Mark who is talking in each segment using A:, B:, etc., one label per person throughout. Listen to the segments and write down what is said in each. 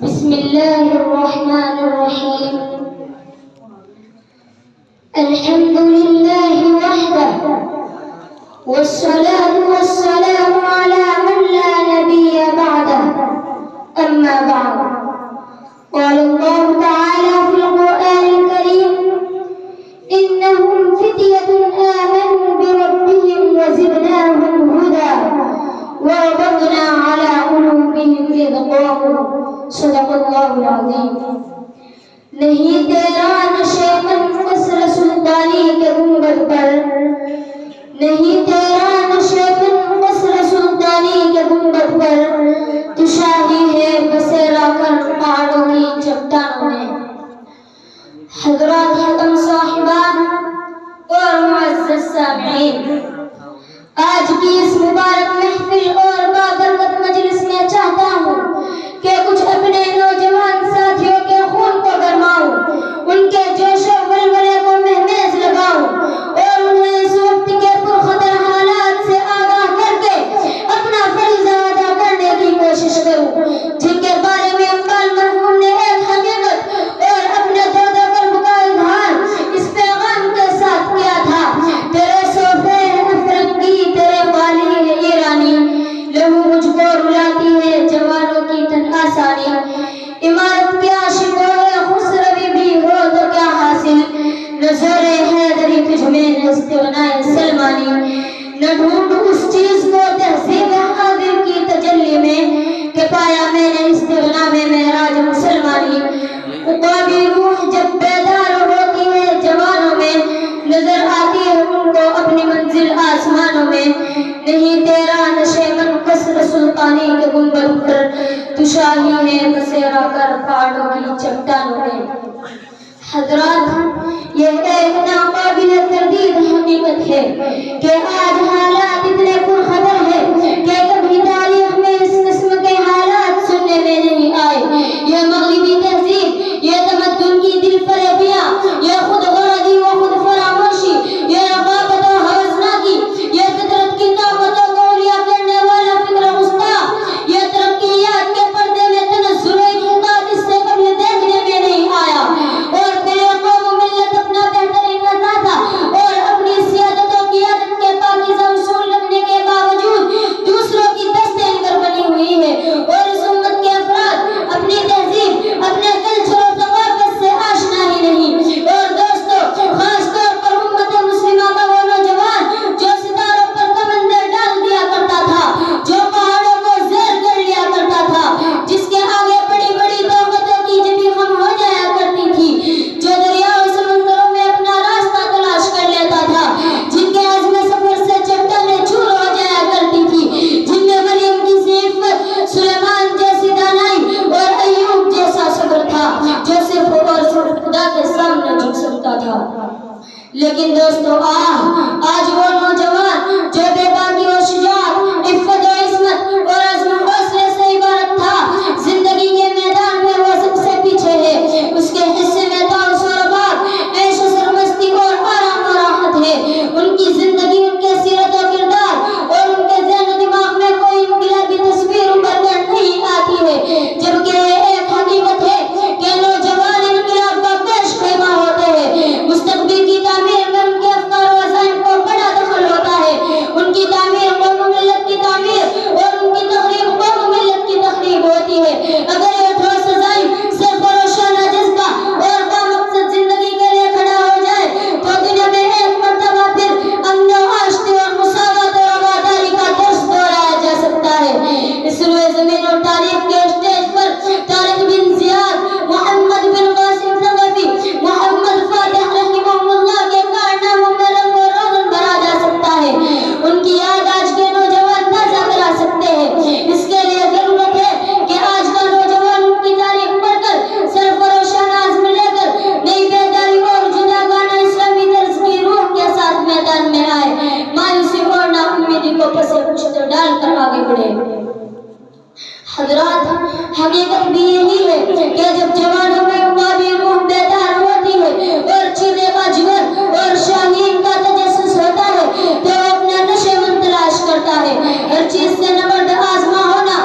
A: بسم الله الرحمن الرحيم. الحمد لله وحده والصلاة والسلام على من لا نبي بعده. أما بعد، قال الله تعالى في القرآن الكريم: إنهم فتية آمنوا بربهم وزدناهم هدى وربطنا على قلوبهم إذ قاموا. صدق الله العظيم. نہیں تیرا نشے منفصل سلطانی کے گنبد پر، نہیں تیرا نشے منفصل سلطانی کے گنبد پر، تو شاہی ہے بسیرا کر پہاڑوں کی چٹانوں میں. حضرات حکم صاحبان اور معزز سامعین، آج کی اس مبارک محفل اور بابرکت مجلس میں چاہتا ہوں کہ کچھ اپنے نوجوان ساتھیوں کے خون کو گرماؤں، ان کے جوش و ولولے کو مہمیز لگاؤں اور انہیں اس وقت کے پرخطر حالات سے آگاہ کر کے اپنا فریضہ ادا کرنے کی کوشش کروں، جن کے بارے میں اقبال مرحوم نے ایک حقیقت اور اپنے درد و کرب کا اظہار اس پیغام کے ساتھ کیا تھا: تیرے صوفے افرنگی، تیرے والی ہے ایرانی، لہو مجھ کو رلاتی ہے جوانوں کی تن آسانی. عمارت کے عاشقوں ہے خسروی بھی ہو تو کیا حاصل، نہ زور حیدری تجھ میں نہ استغناء سلمانی. نہ ڈھونڈ اس چیز کو تہذیب حاضر کی تجلی میں کہ پایا میں نے استغناء میں معراج مسلمانی. عقابی روح جب بیدار ہوتی ہے جوانوں میں، نظر آتی ہے ان کو اپنی منزل آسمانوں میں. نہیں تیرا نشے منقصر سلطانی کے گنبد پر، تو شاہی ہے بسیرا کر پہاڑوں کی چٹانوں میں. حضرات، یہ ایک ناقابل تردید حقیقت ہے کہ آج حالات اتنے پرخطر ہیں کہ کبھی تاریخ میں اس قسم کے حالات سننے میں نہیں آئے. یہ مغربی تہذیب، یہ تمدن کی دل فریبیاں، یہ خود غرضی و خود فراموشی، یہ رغبت و ہوسناکی، یہ فطرت کی طاقتوں کو ریا کرنے والا فکر گستاخ، یہ ترقیات کے پردے میں تنزل و انحطاط اس سے کبھی دیکھنے میں نہیں آیا. اور پھر قوم و ملت اپنا بہترین اندازہ اور اپنی سیادت و قیادت کے پاکیزہ اصول رکھنے کے باوجود دوسروں کی دست انگر بنی ہوئی ہے. اور اس امت کے افراد اپنی تہذیب، اپنے کلچر و ثقافت سے آشنا ہی نہیں. اور دوستو، خاص طور پر امت مسلمہ کا وہ نوجوان جو ستاروں پر کمندر ڈال دیا کرتا تھا، جو پہاڑوں کو زیر کر لیا کرتا تھا، جس کے آگے بڑی بڑی طاقتوں کی جبیں خم ہو جایا کرتی تھی، جو دریاؤ سمندروں میں اپنا راستہ تلاش کر لیتا تھا، جن کے عزم سفر سے چٹانیں چور ہو جایا کرتی تھی، جن میں مریم کی سی عفت، سلیمان جیسی دانائی اور ایوب جیسا صبر تھا، جو صرف اور صرف خدا کے سامنے جھک سکتا تھا. لیکن دوستو، آج وہ نوجوان جو بے باکی و شجاعت، عفت و عصمت اور عزم و حوصلے سے عبارت تھا، زندگی کے میدان میں وہ سب سے پیچھے ہے. اس کے حصے میں تعاش و رباط، عیش و سرمستی اور آرام و راحت ہے. ان کی زندگی، ان کے سیرت و کردار اور ان کے ذہن و دماغ میں کوئی انقلابی تصویر ابھر کر نہیں آتی ہے. جبکہ ایک حقیقت ہے کہ نوجوان انقلاب کا پیش خیمہ ہوتے ہیں. مستقبل کی تعمیر میں ان کے افکار و عزائم کو بڑا دخل ہوتا ہے. ان کی تعمیر قوم و ملت کی تعمیر اور ان کی تخریب قوم و ملت کی تخریب ہوتی ہے. اگر یہ ٹھوس عزائم صرف و روشانہ جذبہ اور بامقصد زندگی کے لیے کھڑا ہو جائے تو دنیا میں ایک مرتبہ پھر امن و آشتی اور مساوات اور رواداری کا درس دہرایا جا سکتا ہے. اس روئے زمین اور تاریخ کے اسٹیج پر طارق بن زیاد، محمد بن قاسم ثقفی، محمد فاتح رحمہم اللہ کے کارناموں میں رنگ و روغن بھرا جا سکتا ہے. ان کی یاد آج کے نوجوان تازہ کرا سکتے ہیں. اس کے لیے ضرورت ہے کہ آج کا نوجوان ان کی تاریخ پڑھ کر صرف و روشانہ عزم لے کر نئی بیداری اور جداگانہ اسلامی طرز کی روح کے ساتھ میدان میں آئے، مایوسی اور ناامیدی کو پس پشت ڈال کر آگے بڑھے. حضرات، حقیقت بھی یہی ہے کہ جب جوانوں میں عقابی روح بیدار ہوتی ہے اور چیتے کا جگر اور شاہین کا تجسس ہوتا ہے تو وہ اپنا نشے من تلاش کرتا ہے. ہر چیز سے نبرد آزما ہونا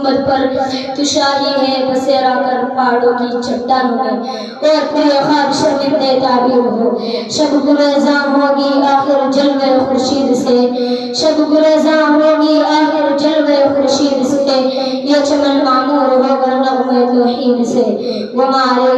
A: گنبد پر تو شاہی ہے بسیرا کر پہاڑوں کی چٹانوں میں، اور تیرے خواب شرمندے تعبیر ہو۔ شب گریزاں ہوگی آخر جلوے خورشید سے، شب گریزاں ہوگی آخر جلوے خورشید سے، یہ چمن معمور ہوگا نغمے توحید سے، وہ ہمارے